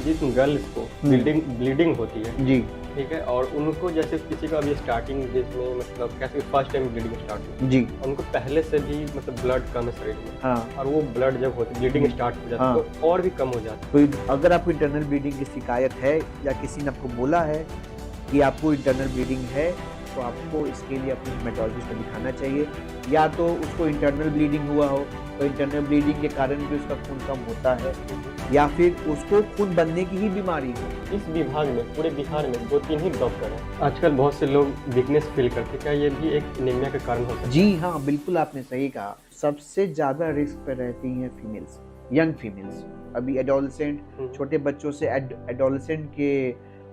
जिस गर्ल्स को ब्लीडिंग होती है, जी ठीक है, और उनको जैसे किसी का अभी स्टार्टिंग जिसमें मतलब कैसे फर्स्ट टाइम ब्लीडिंग स्टार्ट हुई, जी उनको पहले से भी मतलब ब्लड कम है शरीर में, हाँ और वो ब्लड जब होती ब्लीडिंग स्टार्ट हो जाती है हाँ। तो और भी कम हो जाता कोई अगर आपको इंटरनल ब्लीडिंग की शिकायत है या किसी ने आपको बोला है कि आपको इंटरनल ब्लीडिंग है, तो आपको इसके लिए अपने हेमेटोलॉजिस्ट को दिखाना चाहिए। या तो उसको इंटरनल ब्लीडिंग हुआ हो, तो इंटरनल ब्लीडिंग के कारण भी उसका खून कम होता है, है। या फिर उसको खून बनने की ही बीमारी हो। इस विभाग में पूरे बिहार में 2-3 ही डॉक्टर हैं। आजकल बहुत से लोग वीकनेस फील करते हैं, क्या ये भी एक एनीमिया का कारण हो सकता है? जी हाँ, बिल्कुल आपने सही कहा। सबसे ज़्यादा रिस्क पे रहती हैं फीमेल्स, यंग फीमेल्स। अभी एडोलसेंट छोटे बच्चों से एडोलसेंट के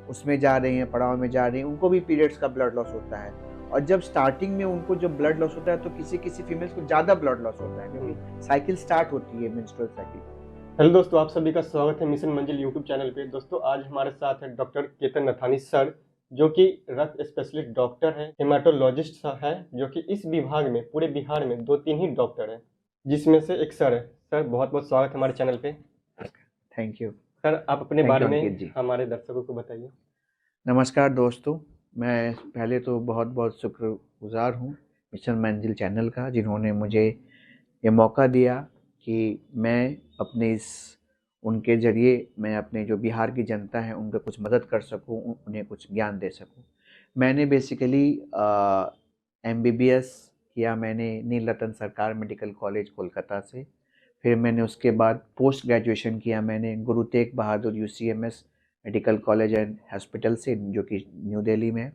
उसमें जा रही हैं, पड़ाव में जा रही हैं, उनको भी पीरियड्स का ब्लड लॉस होता है। और जब स्टार्टिंग में उनको जब ब्लड लॉस होता है तो किसी फीमेल्स को ज़्यादा ब्लड लॉस होता है, क्योंकि साइकिल स्टार्ट होती है, मेंस्ट्रुअल साइकिल। हेलो दोस्तों, आप सभी का स्वागत है मिशन मंजिल यूट्यूब चैनल पे। दोस्तों, आज हमारे साथ है डॉक्टर केतन नथानी सर, जो कि रक्त स्पेशलिस्ट डॉक्टर हैं, हेमाटोलॉजिस्ट है, जो कि इस विभाग में पूरे बिहार में 2-3 ही डॉक्टर हैं, जिसमें से एक सर है। सर, बहुत बहुत स्वागत है हमारे चैनल पे। Thank you. सर, आप अपने थैंक बारे यू अंकित में जी। हमारे दर्शकों को बताइए। नमस्कार दोस्तों, मैं पहले तो बहुत बहुत शुक्रगुजार हूँ मिशन मंजिल चैनल का, जिन्होंने मुझे ये मौका दिया कि मैं अपने उनके ज़रिए मैं अपने जो बिहार की जनता है उनको कुछ मदद कर सकूं, उन्हें कुछ ज्ञान दे सकूं। मैंने बेसिकली MBBS किया मैंने नील रतन सरकार मेडिकल कॉलेज कोलकाता से। फिर मैंने उसके बाद पोस्ट ग्रेजुएशन किया मैंने Guru Tegh Bahadur UCMS medical college and hospital से, जो कि न्यू दिल्ली में।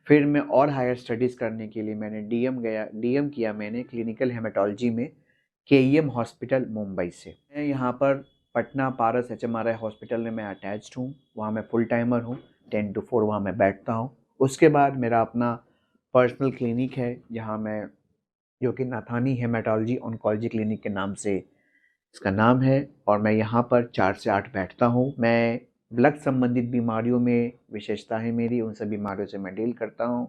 फिर मैं और हायर स्टडीज़ करने के लिए मैंने DM किया मैंने क्लिनिकल हेमाटोलॉजी में KEM हॉस्पिटल मुंबई से। मैं यहाँ पर पटना पारस HMRI हॉस्पिटल में मैं अटैच्ड हूँ, वहाँ मैं फुल टाइमर हूँ। 10 to 4 वहाँ मैं बैठता हूँ। उसके बाद मेरा अपना पर्सनल क्लिनिक है, जहाँ मैं, जो कि नाथानी हेमाटोलॉजी ऑन्कोलॉजी क्लिनिक के नाम से इसका नाम है, और मैं यहाँ पर 4 से 8 बैठता हूँ। मैं ब्लड संबंधित बीमारियों में विशेषता है मेरी, उन सब बीमारियों से मैं डील करता हूँ।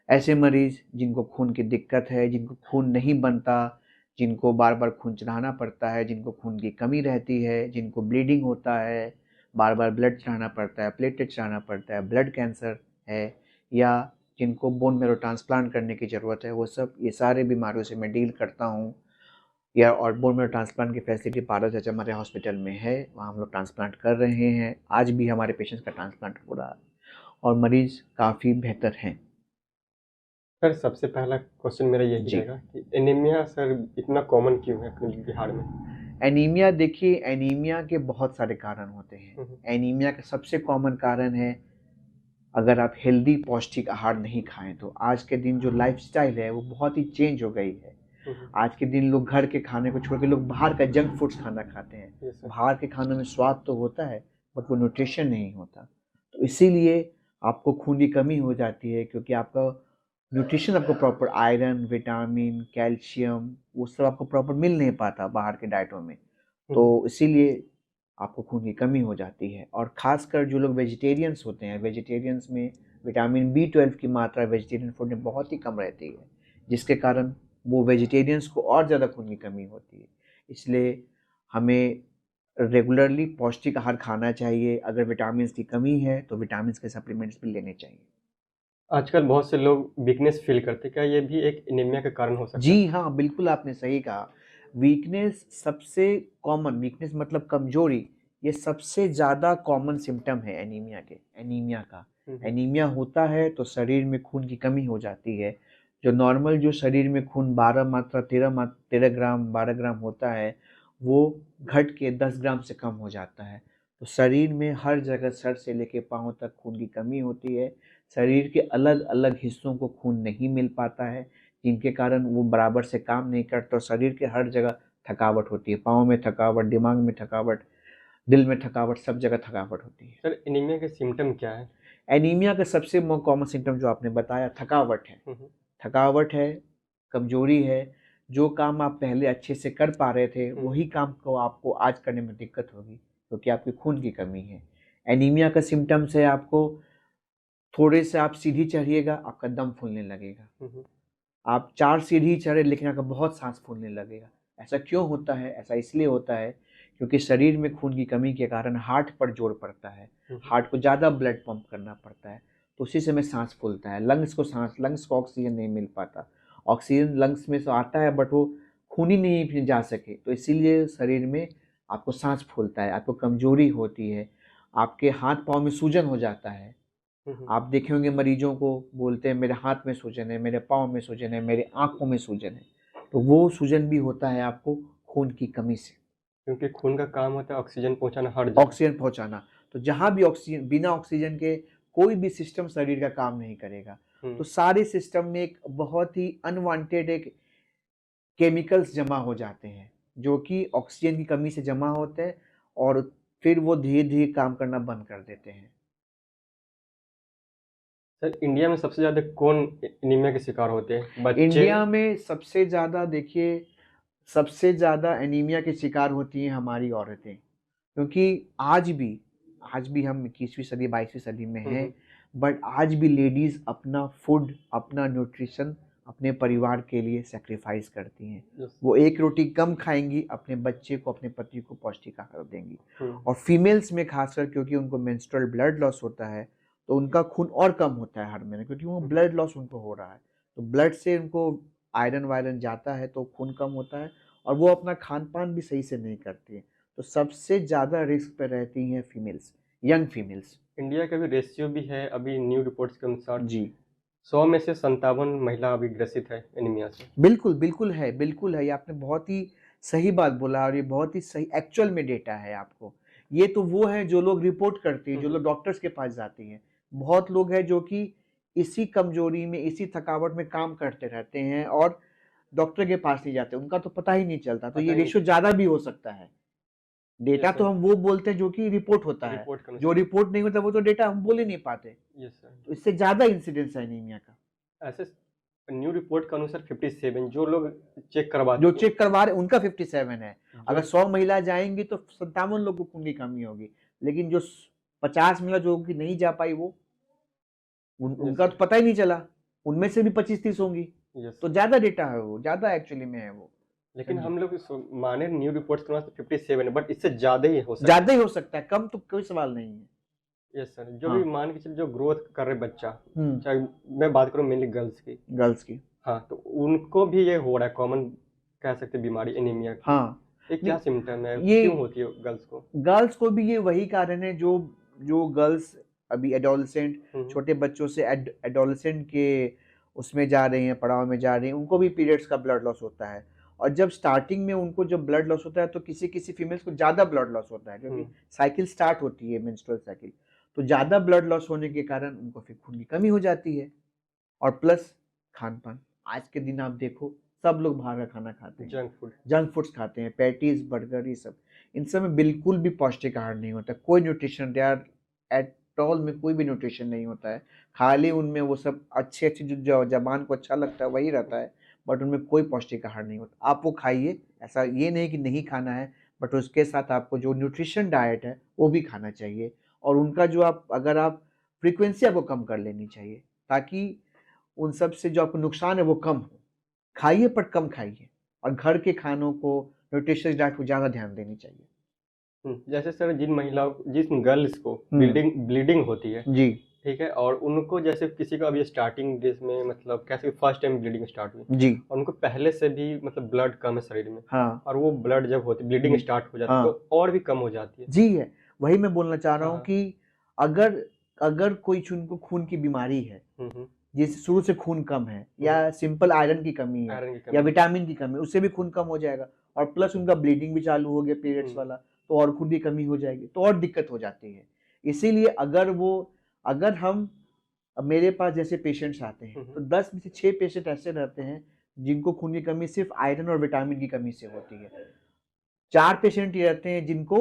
ऐसे मरीज़ जिनको खून की दिक्कत है, जिनको खून नहीं बनता, जिनको बार बार खून चढ़ाना पड़ता है, जिनको खून की कमी रहती है, जिनको ब्लीडिंग होता है, बार बार ब्लड चढ़ाना पड़ता है, प्लेटलेट चढ़ाना पड़ता है, ब्लड कैंसर है, या जिनको बोन मैरो ट्रांसप्लांट करने की ज़रूरत है, वो सब, ये सारे बीमारियों से मैं डील करता हूँ। या और बोन मैरो ट्रांसप्लांट की फैसिलिटी पारस HMRI हॉस्पिटल में है, वहाँ हम लोग ट्रांसप्लांट कर रहे हैं। आज भी हमारे पेशेंट्स का ट्रांसप्लांट हो रहा है और मरीज़ काफ़ी बेहतर हैं। सर, सबसे पहला क्वेश्चन मेरा यही जी। रहेगा कि एनीमिया सर इतना कॉमन क्यों है अपने बिहार में? एनीमिया, देखिए एनीमिया के बहुत सारे कारण होते हैं। हम्म, एनीमिया का सबसे कॉमन कारण है अगर आप हेल्दी पौष्टिक आहार नहीं खाएं तो। आज के दिन जो लाइफस्टाइल है वो बहुत ही चेंज हो गई है। हम्म, आज के दिन लोग घर के खाने को छोड़ के लोग बाहर का जंक फूड्स खाना खाते हैं। Yes sir. बाहर के खाने में स्वाद तो होता है, बट वो न्यूट्रिशन नहीं होता। तो इसीलिए आपको खून की कमी हो जाती है, क्योंकि आपका न्यूट्रिशन, आपको प्रॉपर आयरन, विटामिन, कैल्शियम, वो सब आपको प्रॉपर मिल नहीं पाता बाहर के डाइटों में। तो इसीलिए आपको खून की कमी हो जाती है। और ख़ासकर जो लोग वेजिटेरियंस होते हैं, वेजिटेरियंस में विटामिन B12 की मात्रा वेजिटेरियन फूड में बहुत ही कम रहती है, जिसके कारण वो वेजिटेरियंस को और ज़्यादा खून की कमी होती है। इसलिए हमें रेगुलरली पौष्टिक आहार खाना चाहिए। अगर विटामिन्स की कमी है तो विटामिन्स के सप्लीमेंट्स भी लेने चाहिए। आजकल बहुत से लोग वीकनेस फील करते हैं, क्या ये भी एक एनीमिया का कारण हो सकता है? जी हाँ, बिल्कुल आपने सही कहा। वीकनेस सबसे कॉमन, वीकनेस मतलब कमज़ोरी, ये सबसे ज़्यादा कॉमन सिम्पटम है एनीमिया का। एनीमिया होता है तो शरीर में खून की कमी हो जाती है। जो नॉर्मल जो शरीर में खून 13 ग्राम 12 ग्राम होता है, वो घट के 10 ग्राम से कम हो जाता है। तो शरीर में हर जगह सर से लेके पाँव तक खून की कमी होती है। शरीर के अलग-अलग हिस्सों को खून नहीं मिल पाता है, जिनके कारण वो बराबर से काम नहीं करता और शरीर के हर जगह थकावट होती है। पाँव में थकावट, दिमाग में थकावट, दिल में थकावट, सब जगह थकावट होती है। सर, एनीमिया के सिम्टम क्या है? एनीमिया का सबसे कॉमन सिम्टम जो आपने बताया, थकावट है। हम्म, थकावट है, कमज़ोरी है। जो काम आप पहले अच्छे से कर पा रहे थे, वही काम को आपको आज करने में दिक्कत होगी, क्योंकि आपकी खून की कमी है। एनीमिया का सिम्टम्स है, आपको थोड़े से आप सीढ़ी चढ़िएगा, आपका दम फूलने लगेगा। हम्म, आप 4 सीढ़ी चढ़े लेकिन आपका बहुत साँस फूलने लगेगा। ऐसा क्यों होता है? ऐसा इसलिए होता है क्योंकि शरीर में खून की कमी के कारण हार्ट पर जोर पड़ता है, हार्ट को ज़्यादा ब्लड पंप करना पड़ता है, तो उसी समय सांस फूलता है, लंग्स को ऑक्सीजन नहीं मिल पाता, ऑक्सीजन लंग्स में तो आता है बट वो खून ही नहीं फिर जा सके, तो इसीलिए शरीर में आपको सांस फूलता है, आपको कमजोरी होती है, आपके हाथ पाँव में सूजन हो जाता है। आप देखे होंगे मरीजों को बोलते हैं मेरे हाथ में सूजन है, मेरे पाँव में सूजन है, मेरे आँखों में सूजन है, तो वो सूजन भी होता है आपको खून की कमी से। क्योंकि खून का काम होता है ऑक्सीजन पहुंचाना हर जगह। ऑक्सीजन पहुंचाना, तो जहाँ भी ऑक्सीजन, बिना ऑक्सीजन के कोई भी सिस्टम शरीर का काम नहीं करेगा। तो सारे सिस्टम में एक बहुत ही अनवांटेड एक केमिकल्स जमा हो जाते हैं जो कि ऑक्सीजन की कमी से जमा होते हैं और फिर वो धीरे धीरे काम करना बंद कर देते हैं। सर इंडिया में सबसे ज्यादा कौन एनीमिया के शिकार होते हैं? बच्चे? इंडिया में सबसे ज़्यादा देखिए, सबसे ज़्यादा एनीमिया के शिकार होती हैं हमारी औरतें, क्योंकि आज भी हम 21वीं सदी 22वीं सदी में हैं, बट आज भी लेडीज़ अपना फूड, अपना न्यूट्रिशन अपने परिवार के लिए सेक्रीफाइस करती हैं। वो एक रोटी कम खाएंगी, अपने बच्चे को, अपने पति को पौष्टिक आहार देंगी। और फीमेल्स में खासकर क्योंकि उनको मेंस्ट्रुअल ब्लड लॉस होता है, तो उनका खून और कम होता है हर महीने, क्योंकि वो ब्लड लॉस उनको हो रहा है, तो ब्लड से उनको आयरन वायरन जाता है तो खून कम होता है, और वो अपना खान पान भी सही से नहीं करती है, तो सबसे ज़्यादा रिस्क पे रहती हैं फीमेल्स, यंग फीमेल्स। इंडिया का भी रेशियो भी है अभी न्यू रिपोर्ट्स के अनुसार जी 100 में से 57 महिला अभी ग्रसित है एनीमिया से। बिल्कुल बिल्कुल है, बिल्कुल है, ये आपने बहुत ही सही बात बोला, और ये बहुत ही सही एक्चुअल में डेटा है आपको। ये तो वो है जो लोग रिपोर्ट करते हैं, जो लोग डॉक्टर्स के पास जाते हैं। बहुत लोग हैं जो कि इसी कमजोरी में, इसी थकावट में काम करते रहते हैं और डॉक्टर के पास नहीं जाते, उनका तो पता ही नहीं चलता, तो ये रेशियो ज़्यादा भी हो सकता है। डेटा तो हम वो बोलते हैं जो कि रिपोर्ट होता है, जो रिपोर्ट नहीं होता वो तो डेटा हम बोल ही नहीं पाते। तो इससे ज़्यादा इंसिडेंस है एनीमिया का। ऐसे न्यू रिपोर्ट के अनुसार 57 जो लोग चेक करवा रहे उनका 57 है। अगर 100 महिला जाएंगी तो 57 लोग को खून की कमी होगी, लेकिन जो 50 महिला जो कि नहीं जा पाई वो उनका तो पता ही नहीं चला, उनमें से भी 25-30 होंगी। तो ज्यादा डेटा है, वो ज्यादा एक्चुअली में है वो। लेकिन हम लोग माने न्यू रिपोर्ट्स के अनुसार 57 है, बट इससे ज्यादा ही हो सकता है। ज्यादा ही हो सकता है, कम तो कोई सवाल नहीं है। यस सर, जो भी मान के चलिए जो ग्रोथ कर रहे बच्चा, चाहे मैं बात करूं मेनली गर्ल्स की, हाँ, तो उनको भी ये हो रहा है, कॉमन कह सकते बीमारी एनीमिया की। हाँ, ये क्या सिम्टम है, क्यों होती है गर्ल्स को भी ये वही कारण है जो गर्ल्स अभी एडोलसेंट, छोटे बच्चों से एडोलसेंट के उसमें जा रही हैं, पड़ाव में जा रही हैं, उनको भी पीरियड्स का ब्लड लॉस होता है। और जब स्टार्टिंग में उनको जब ब्लड लॉस होता है तो किसी किसी फीमेल्स को ज़्यादा ब्लड लॉस होता है, क्योंकि साइकिल स्टार्ट होती है मेंस्ट्रुअल साइकिल, तो ज़्यादा ब्लड लॉस होने के कारण उनको फिर खून की कमी हो जाती है। और प्लस खान पान, आज के दिन आप देखो सब लोग बाहर का खाना खाते हैं, जंक फूड्स खाते हैं, पैटीज, बर्गर, ये सब, इन सब में बिल्कुल भी पौष्टिक आहार नहीं होता, कोई न्यूट्रिशन एट ऑल में कोई भी न्यूट्रिशन नहीं होता है। खाली उनमें वो सब अच्छे अच्छे जो जबान को अच्छा लगता है वही रहता है, बट उनमें कोई पौष्टिक आहार नहीं होता। आप वो खाइए, ऐसा ये नहीं कि नहीं खाना है, बट उसके साथ आपको जो न्यूट्रिशन डाइट है वो भी खाना चाहिए, और उनका जो अगर आप फ्रीक्वेंसी आपको कम कर लेनी चाहिए, ताकि उन सब से जो आपको नुकसान है वो कम हो। खाइए पर कम खाइए, और घर के खानों को, न्यूट्रिशियस डाइट को ज़्यादा ध्यान देनी चाहिए। जैसे सर जिन गर्ल्स को ब्लीडिंग होती है जी, ठीक है, और उनको जैसे किसी का अभी स्टार्टिंग डेज में मतलब कैसे फर्स्ट टाइम ब्लीडिंग स्टार्ट हुई जी, और उनको पहले से भी मतलब ब्लड कम है शरीर में, हाँ, और वो ब्लड जब होती ब्लीडिंग स्टार्ट हो जाती है तो और भी कम हो जाती है। जी है, वही मैं बोलना चाह रहा हूँ कि अगर कोई उनको खून की बीमारी है, जिस शुरू से खून कम है, या सिंपल आयरन की कमी है, या विटामिन की कमी, उससे भी खून कम हो जाएगा, और प्लस उनका ब्लीडिंग भी चालू हो गया पीरियड्स वाला, तो और खून की कमी हो जाएगी, तो और दिक्कत हो जाती है। इसीलिए अगर हम, मेरे पास जैसे पेशेंट्स आते हैं तो 10 में से 6 पेशेंट ऐसे रहते हैं जिनको खून की कमी सिर्फ आयरन और विटामिन की कमी से होती है। 4 पेशेंट ये रहते हैं जिनको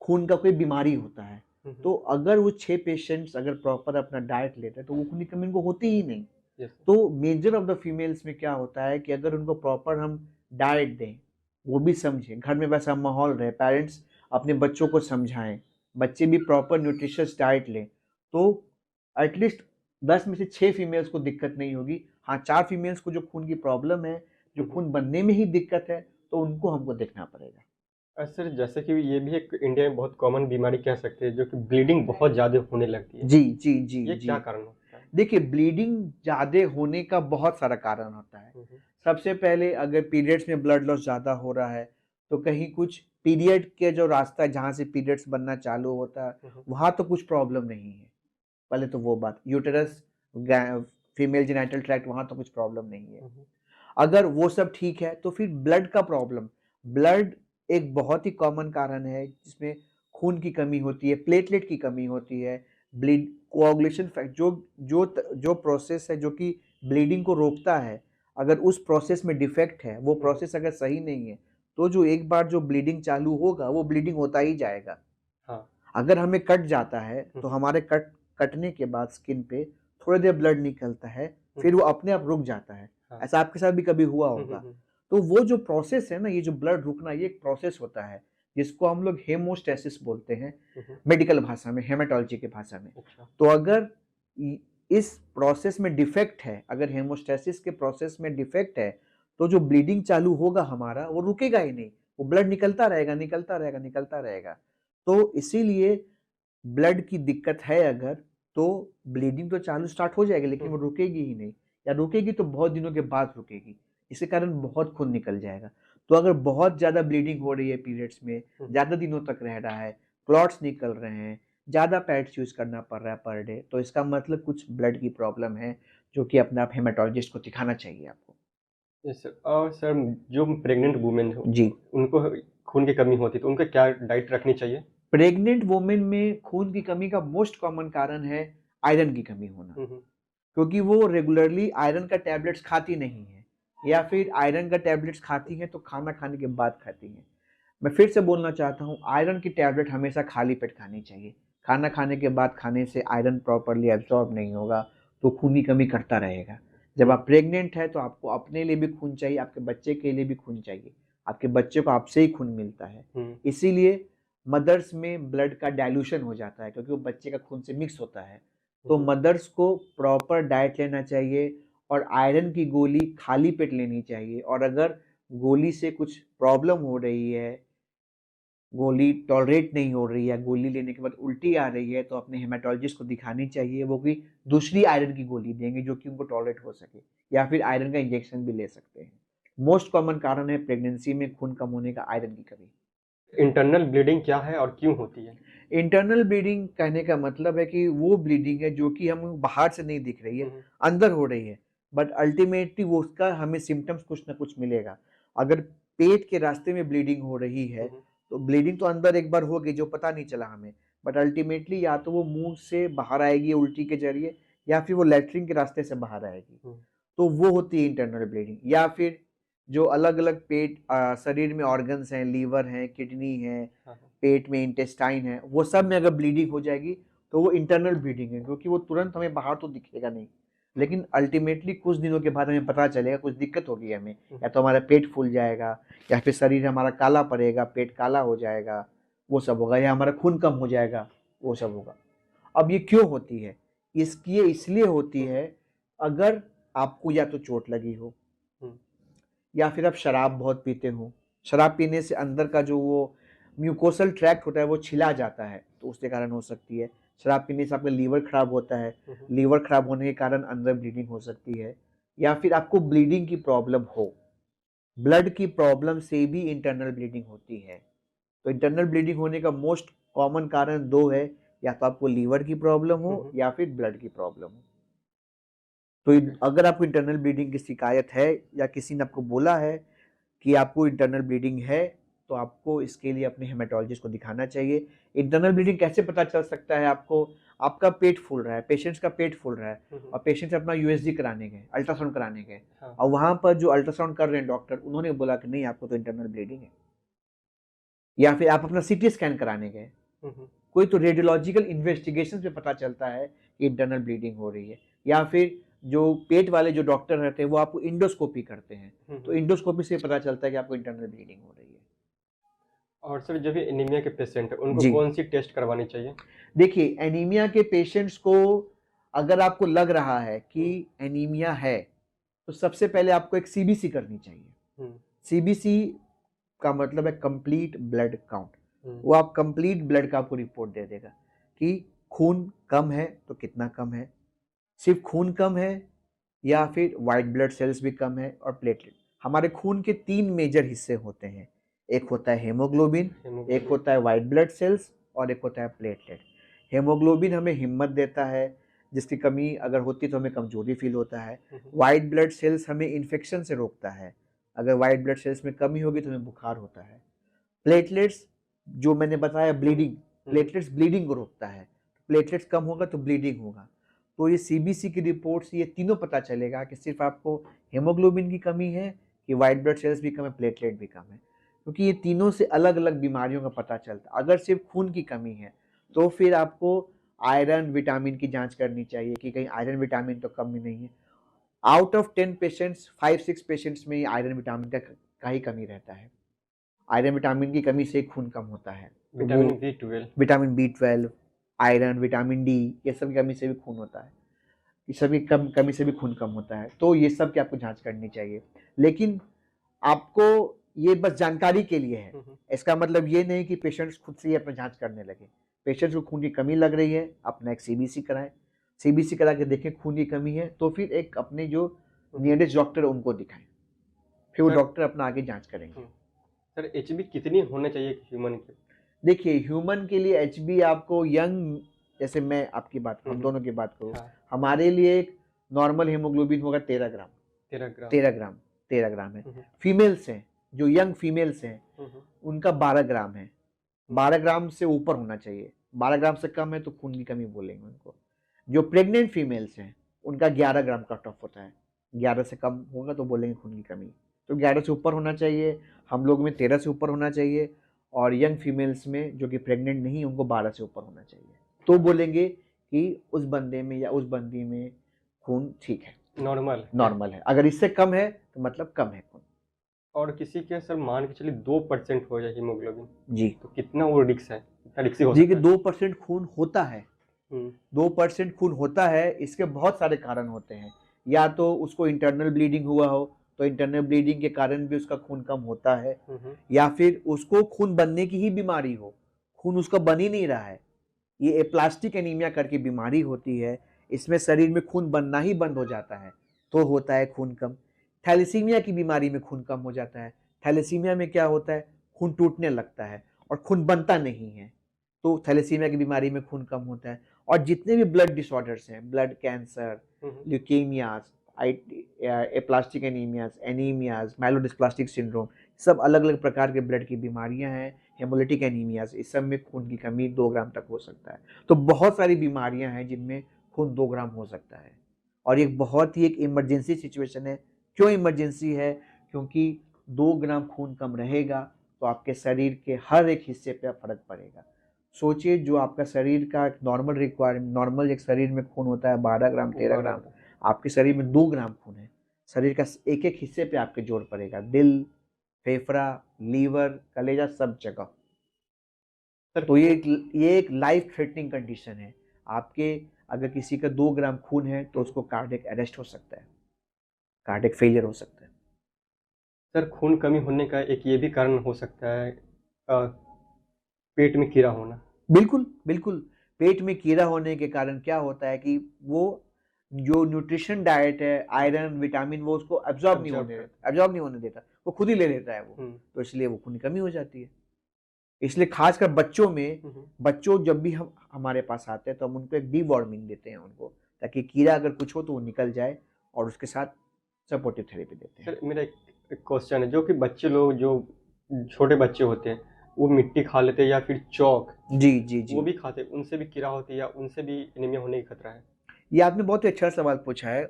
खून का कोई बीमारी होता है। तो अगर वो 6 पेशेंट्स अगर प्रॉपर अपना डाइट लेते हैं तो वो खून की कमी उनको होती ही नहीं। तो मेजर ऑफ द फीमेल्स में क्या होता है कि अगर उनको प्रॉपर हम डाइट दें, वो भी समझें, घर में वैसा माहौल रहे, पेरेंट्स अपने बच्चों को समझाएं, बच्चे भी प्रॉपर न्यूट्रिशियस डाइट लें, तो एटलीस्ट 10 में से 6 फीमेल्स को दिक्कत नहीं होगी। हाँ, 4 फीमेल्स को जो खून की प्रॉब्लम है, जो खून बनने में ही दिक्कत है, तो उनको हमको देखना पड़ेगा। सर जैसे कि ये भी एक इंडिया में बहुत कॉमन बीमारी कह सकते हैं जो कि ब्लीडिंग बहुत ज़्यादा होने लगती है। जी जी जी ये जी। क्या कारण होता है? देखिए, ब्लीडिंग ज़्यादा होने का बहुत सारा कारण होता है। हुँ, हुँ। सबसे पहले अगर पीरियड्स में ब्लड लॉस ज़्यादा हो रहा है, तो कहीं कुछ पीरियड के जो रास्ता है जहाँ से पीरियड्स बनना चालू होता है, हुँ, हुँ। वहाँ तो कुछ प्रॉब्लम नहीं है। पहले तो वो बात, यूटेरस, गा फीमेल जेनिटल ट्रैक्ट, वहाँ तो कुछ प्रॉब्लम नहीं है। हुँ, हुँ। अगर वो सब ठीक है, तो फिर ब्लड का प्रॉब्लम, ब्लड एक बहुत ही कॉमन कारण है जिसमें खून की कमी होती है, प्लेटलेट की कमी होती है, ब्लीड कोआगुलेशन फैक्ट जो प्रोसेस है जो कि ब्लीडिंग को रोकता है, अगर उस प्रोसेस में डिफेक्ट है, वो हुँ, हुँ। प्रोसेस अगर सही नहीं है, तो जो एक बार जो ब्लीडिंग चालू होगा, वो ब्लीडिंग होता ही जाएगा। हाँ। अगर हमें कट जाता है, हुँ, तो हुँ। हमारे कटने के बाद स्किन पे थोड़ी देर ब्लड निकलता है, हुँ, फिर हुँ। वो अपने आप रुक जाता है। हाँ। ऐसा आपके साथ भी कभी हुआ हुँ, हुँ, होगा। हुँ। तो वो जो प्रोसेस है ना, ये जो ब्लड रुकना, ये एक प्रोसेस होता है, जिसको हम लोग हेमोस्टेसिस बोलते हैं, हुँ, हुँ। मेडिकल भाषा में, हेमेटोलॉजी की भाषा में। अच्छा। तो अगर इ इस प्रोसेस में डिफेक्ट है, अगर हेमोस्टेसिस के प्रोसेस में डिफेक्ट है, तो जो ब्लीडिंग चालू होगा हमारा, वो रुकेगा ही नहीं। वो ब्लड निकलता रहेगा, निकलता रहेगा, निकलता रहेगा। तो इसीलिए ब्लड की दिक्कत है अगर, तो ब्लीडिंग तो चालू स्टार्ट हो जाएगी, हुँ, लेकिन वो हुँ। रुकेगी ही नहीं, या रुकेगी तो बहुत दिनों के बाद रुकेगी। इसके कारण बहुत खून निकल जाएगा। तो अगर बहुत ज़्यादा ब्लीडिंग हो रही है पीरियड्स में, हुँ, हुँ। ज़्यादा दिनों तक रह रहा है, क्लॉट्स निकल रहे हैं, ज़्यादा पैड्स यूज़ करना पड़ रहा है पर डे, तो इसका मतलब कुछ ब्लड की प्रॉब्लम है, जो कि अपने आप हेमेटोलॉजिस्ट को दिखाना चाहिए आपको। Yes sir. और सर जो प्रेग्नेंट वुमेन हो जी। उनको खून की कमी होती है तो उनको क्या डाइट रखनी चाहिए? प्रेग्नेंट वुमेन में खून की कमी का मोस्ट कॉमन कारण है आयरन की कमी होना। हुँ, हुँ। क्योंकि वो रेगुलरली आयरन का टैबलेट्स खाती नहीं है, या फिर आयरन का टैबलेट्स खाती हैं तो खाना खाने के बाद खाती हैं। मैं फिर से बोलना चाहता हूँ, आयरन की टैबलेट हमेशा खाली पेट खानी चाहिए। खाना खाने के बाद खाने से आयरन प्रॉपर्ली एब्ज़ॉर्ब नहीं होगा, तो खून की कमी करता रहेगा। जब हुँ, आप प्रेग्नेंट हैं तो आपको अपने लिए भी खून चाहिए, आपके बच्चे के लिए भी खून चाहिए। आपके बच्चे को आपसे ही खून मिलता है। हुँ। इसीलिए मदर्स में ब्लड का डाइल्यूशन हो जाता है, क्योंकि वो बच्चे का खून से मिक्स होता है। हुँ, तो हुँ। मदर्स को प्रॉपर डाइट लेना चाहिए, और आयरन की गोली खाली पेट लेनी चाहिए, और अगर गोली से कुछ प्रॉब्लम हो रही है, गोली टॉलरेट नहीं हो रही है, गोली लेने के बाद उल्टी आ रही है, तो अपने हेमेटोलॉजिस्ट को दिखानी चाहिए। वो भी दूसरी आयरन की गोली देंगे जो कि उनको टॉलरेट हो सके, या फिर आयरन का इंजेक्शन भी ले सकते हैं। मोस्ट कॉमन कारण है प्रेगनेंसी में खून कम होने का आयरन की कमी। इंटरनल ब्लीडिंग क्या है और क्यों होती है? इंटरनल ब्लीडिंग कहने का मतलब है कि वो ब्लीडिंग है जो कि हम बाहर से नहीं दिख रही हुँ, है, हुँ। अंदर हो रही है, बट अल्टीमेटली वो उसका हमें सिम्पटम्स कुछ ना कुछ मिलेगा। अगर पेट के रास्ते में ब्लीडिंग हो रही है, हुँ, हुँ। तो ब्लीडिंग तो अंदर एक बार होगी जो पता नहीं चला हमें, बट अल्टीमेटली या तो वो मुँह से बाहर आएगी उल्टी के ज़रिए, या फिर वो लैट्रिन के रास्ते से बाहर आएगी। हुँ। तो वो होती है इंटरनल ब्लीडिंग। या फिर जो अलग-अलग शरीर में ऑर्गन्स हैं, लीवर है, किडनी है, हाँ, हाँ। पेट में इंटेस्टाइन है, वो सब में अगर ब्लीडिंग हो जाएगी, तो वो इंटरनल ब्लीडिंग है, क्योंकि वो तुरंत हमें बाहर तो दिखेगा नहीं। लेकिन अल्टीमेटली कुछ दिनों के बाद हमें पता चलेगा कुछ दिक्कत होगी हमें, हुँ, या हुँ। तो हमारा पेट फूल जाएगा, या फिर शरीर हमारा काला पड़ेगा, पेट काला हो जाएगा, वो सब होगा, या हमारा खून कम हो जाएगा, वो सब होगा। अब ये क्यों होती है? ये इसलिए होती हुँ, है, अगर आपको या तो चोट लगी हो, हुँ। या फिर आप शराब बहुत पीते हो। शराब पीने से अंदर का जो वो म्यूकोसल ट्रैक्ट होता है वो छिला जाता है, तो उसके कारण हो सकती है। शराब पीने से आपका लीवर खराब होता है, हुँ, हुँ। लीवर खराब होने के कारण अंदर ब्लीडिंग हो सकती है, या फिर आपको ब्लीडिंग की प्रॉब्लम हो। ब्लड की प्रॉब्लम से भी इंटरनल ब्लीडिंग होती है। तो इंटरनल ब्लीडिंग होने का मोस्ट कॉमन कारण 2 है, या तो आपको लीवर की प्रॉब्लम हुँ, हो, हुँ। या फिर ब्लड की प्रॉब्लम हो। तो ओके। अगर आपको इंटरनल ब्लीडिंग की शिकायत है, या किसी ने आपको बोला है कि आपको इंटरनल ब्लीडिंग है, तो आपको इसके लिए अपने हेमेटोलॉजिस्ट को दिखाना चाहिए। इंटरनल ब्लीडिंग कैसे पता चल सकता है आपको? आपका पेट फूल रहा है, पेशेंट्स का पेट फूल रहा है, हुँ, हुँ। और पेशेंट्स अपना यूएसजी कराने गए, अल्ट्रासाउंड कराने गए, हाँ। और वहाँ पर जो अल्ट्रासाउंड कर रहे हैं डॉक्टर, उन्होंने बोला कि नहीं, आपको तो इंटरनल ब्लीडिंग है। या फिर आप अपना सीटी स्कैन कराने गए, हुँ, हुँ। कोई तो रेडियोलॉजिकल इन्वेस्टिगेशन से पता चलता है कि इंटरनल ब्लीडिंग हो रही है। या फिर जो पेट वाले जो डॉक्टर रहते हैं, वो आपको इंडोस्कोपी करते हैं, हुँ, तो हुँ। इंडोस्कोपी से पता चलता है कि आपको इंटरनल ब्लीडिंग हो रही है। और सर जब ये एनीमिया के पेशेंट हैं उनको जी। कौन-सी टेस्ट करवानी चाहिए? देखिए, एनीमिया के पेशेंट्स को, अगर आपको लग रहा है कि हुँ, एनीमिया है, तो सबसे पहले आपको एक सीबीसी करनी चाहिए। हुँ। सीबीसी का मतलब है कंप्लीट ब्लड काउंट। वो आप कंप्लीट ब्लड का आपको रिपोर्ट दे देगा कि खून कम है तो कितना कम है, सिर्फ खून कम है या फिर वाइट ब्लड सेल्स भी कम है और प्लेटलेट। हमारे खून के 3 मेजर हिस्से होते हैं, एक होता है हेमोग्लोबिन, एक होता है वाइट ब्लड सेल्स और एक होता है प्लेटलेट। हेमोग्लोबिन हमें हिम्मत देता है, जिसकी कमी अगर होती तो हमें कमजोरी फील होता है। वाइट ब्लड सेल्स हमें इन्फेक्शन से रोकता है, अगर वाइट ब्लड सेल्स में कमी होगी तो हमें बुखार होता है। प्लेटलेट्स जो मैंने बताया ब्लीडिंग, प्लेटलेट्स ब्लीडिंग को रोकता है, प्लेटलेट्स कम होगा तो ब्लीडिंग होगा। तो ये सीबीसी की रिपोर्ट से ये तीनों पता चलेगा कि सिर्फ आपको हेमोग्लोबिन की कमी है कि वाइट ब्लड सेल्स भी कम है, प्लेटलेट भी कम है, क्योंकि ये तीनों से अलग अलग बीमारियों का पता चलता है। अगर सिर्फ खून की कमी है तो फिर आपको आयरन विटामिन की जांच करनी चाहिए कि कहीं आयरन विटामिन तो कमी नहीं है। आउट ऑफ 10 पेशेंट्स 5-6 पेशेंट्स में आयरन विटामिन का ही कमी रहता है। आयरन विटामिन की कमी से खून कम होता है। Vitamin B12, iron, vitamin D, ये सब की कमी से भी खून होता है, ये सभी कमी से भी खून कम होता है। तो ये सब की आपको जांच करनी चाहिए, लेकिन आपको ये बस जानकारी के लिए है। इसका मतलब ये नहीं कि पेशेंट्स खुद से ही अपना जांच करने लगे। पेशेंट्स को खून की कमी लग रही है, अपना एक सीबीसी कराएं, सीबीसी करा के देखें खून की कमी है तो फिर एक अपने जो नियरेस्ट डॉक्टर उनको दिखाएं, फिर वो डॉक्टर अपना आगे जांच करेंगे। सर एचबी कितनी होने चाहिए ह्यूमन के? देखिए ह्यूमन के लिए एचबी आपको यंग, जैसे मैं आपकी बात हम दोनों की बात करूँ, हमारे लिए एक नॉर्मल हेमोग्लोबिन होगा 13 ग्राम 13 ग्राम है। फीमेल्स हैं जो यंग फीमेल्स हैं उनका 12 ग्राम है। 12 ग्राम से ऊपर होना चाहिए, 12 ग्राम से कम है तो खून की कमी बोलेंगे उनको। जो प्रेग्नेंट फीमेल्स हैं उनका 11 ग्राम कट ऑफ होता है, 11 से कम होगा तो बोलेंगे खून की कमी। तो 11 से ऊपर होना चाहिए, हम लोग में 13 से ऊपर होना चाहिए, और यंग फीमेल्स में जो कि प्रेग्नेंट नहीं उनको 12 से ऊपर होना चाहिए, तो बोलेंगे कि उस बंदे में या उस बंदी में खून ठीक है, नॉर्मल है। अगर इससे कम है तो मतलब कम है खून। और किसी के सर मान के चलिए 2% हो जाए हीमोग्लोबिन जी, तो कितना वो रिस्क है, कितना रिस्की हो जी सकता कि 2% खून होता है, 2% खून होता है। इसके बहुत सारे कारण होते हैं, या तो उसको इंटरनल ब्लीडिंग हुआ हो तो इंटरनल ब्लीडिंग के कारण भी उसका खून कम होता है, या फिर उसको खून बनने की ही बीमारी हो, खून उसका बन ही नहीं रहा है। ये एप्लास्टिक एनीमिया करके बीमारी होती है, इसमें शरीर में खून बनना ही बंद हो जाता है तो होता है खून कम। थैलेसीमिया की बीमारी में खून कम हो जाता है। थैलेसीमिया में क्या होता है, खून टूटने लगता है और खून बनता नहीं है, तो थैलेसीमिया की बीमारी में खून कम होता है। और जितने भी ब्लड डिसऑर्डर्स हैं, blood cancer, leukaemias, aplastic anaemias, anaemias, myelodysplastic syndrome, सब अलग अलग प्रकार के ब्लड की बीमारियां हैं। हेमोलिटिक एनीमियाज, इस सब में खून की कमी 2 ग्राम तक हो सकता है। तो बहुत सारी बीमारियां हैं जिनमें खून 2 ग्राम हो सकता है, और ये बहुत ही एक इमरजेंसी सिचुएशन है। क्यों इमरजेंसी है? क्योंकि 2 ग्राम खून कम रहेगा तो आपके शरीर के हर एक हिस्से पे फर्क पड़ेगा। सोचिए, जो आपका शरीर का नॉर्मल रिक्वायरमेंट, नॉर्मल एक शरीर में खून होता है 12 ग्राम 13 ग्राम, आपके शरीर में 2 ग्राम खून है, शरीर का एक एक हिस्से पे आपके जोर पड़ेगा, दिल, फेफड़ा, लीवर, कलेजा, सब जगह। तो ये एक लाइफ थ्रेटनिंग कंडीशन है। आपके अगर किसी का 2 ग्राम खून है तो उसको कार्डियक अरेस्ट हो सकता है, कार्डियक फेलियर हो सकता है। सर खून कमी होने का एक ये भी कारण हो सकता है पेट में कीड़ा होना। बिल्कुल बिल्कुल, पेट में कीड़ा होने के कारण क्या होता है कि वो जो न्यूट्रिशन डाइट है, आयरन, विटामिन, वो उसको एब्जॉर्ब नहीं होने देता, वो खुद ही ले लेता है वो, तो इसलिए वो खून की कमी हो जाती है। इसलिए खासकर बच्चों में, बच्चों जब भी हम हमारे पास आते हैं तो हम उनको एक डीवॉर्मिंग देते हैं उनको, ताकि कीड़ा अगर कुछ हो तो वो निकल जाए, और उसके साथ सपोर्टिव थेरेपी देते हैं। सर मेरा एक क्वेश्चन है, जो कि बच्चे लोग, जो छोटे बच्चे होते हैं, वो मिट्टी खा लेते हैं या फिर चौक, जी, वो भी खाते हैं, उनसे भी कीड़ा होती है या उनसे भी एनीमिया होने की खतरा है? ये आपने बहुत ही अच्छा सवाल पूछा है।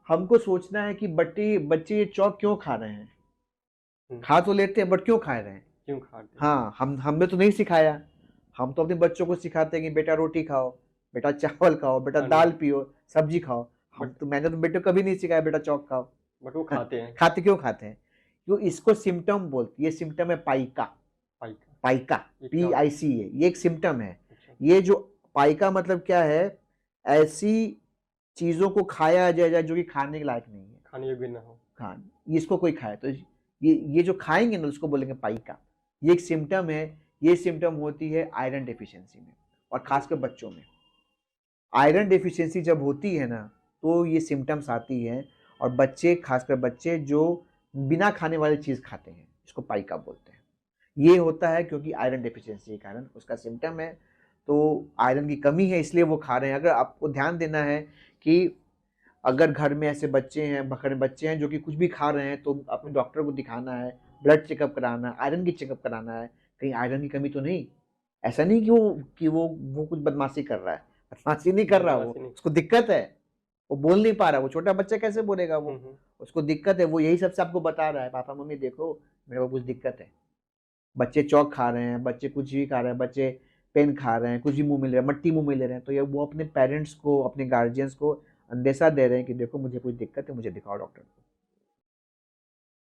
हमको सोचना है कि बच्चे ये चौक क्यों खा रहे हैं, खा तो लेते हैं बट क्यों खा रहे हैं, क्यों खाते हैं? हाँ, हमने तो नहीं सिखाया। हम तो अपने बच्चों को सिखाते हैं कि बेटा रोटी खाओ, बेटा चावल खाओ, बेटा दाल पियो, सब्जी खाओ। मैंने तो बेटे को कभी नहीं सिखाया बेटा चौक खाओ, बट वो खाते हैं। खाते क्यों खाते हैं? क्यों? इसको सिम्टम बोलते, ये सिम्टम है पाइका, PICA, ये एक सिम्टम है। ये जो पाइका मतलब क्या है, ऐसी चीजों को खाया जाए जो कि खाने के लायक नहीं है, खाने योग्य ना हो, हाँ, इसको कोई खाए तो ये जो खाएंगे ना उसको बोलेंगे पाइका। ये एक सिम्टम है, ये सिम्टम होती है आयरन डेफिशिएंसी में, और खासकर बच्चों में। आयरन डेफिशिएंसी जब होती है ना तो ये सिम्टम्स आती हैं, और बच्चे, खासकर बच्चे जो बिना खाने वाली चीज़ खाते हैं, इसको पाइका बोलते हैं। ये होता है क्योंकि आयरन डेफिशिएंसी के कारण उसका सिम्टम है, तो आयरन की कमी है इसलिए वो खा रहे हैं। अगर आपको ध्यान देना है कि अगर घर में ऐसे बच्चे हैं जो कि कुछ भी खा रहे हैं, तो अपने डॉक्टर को दिखाना है, ब्लड चेकअप कराना है, आयरन की चेकअप कराना है, कहीं आयरन की कमी तो नहीं। ऐसा नहीं कि वो कुछ बदमाशी कर रहा है, बदमाशी नहीं कर रहा, वो बदमाशी नहीं। उसको दिक्कत है, वो बोल नहीं पा रहा। वो छोटा बच्चा कैसे बोलेगा, वो उसको दिक्कत है, वो यही सबसे आपको बता रहा है, पापा मम्मी देखो मेरे को कुछ दिक्कत है। बच्चे चौक खा रहे हैं, बच्चे कुछ भी खा रहे हैं, बच्चे पेन खा रहे हैं, कुछ भी मुंह में ले रहे हैं, मट्टी मुंह में ले रहे हैं, तो ये वो अपने पेरेंट्स को, अपने गार्जियंस को अंदेशा दे रहे हैं कि देखो मुझे कुछ दिक्कत है, मुझे दिखाओ डॉक्टर को।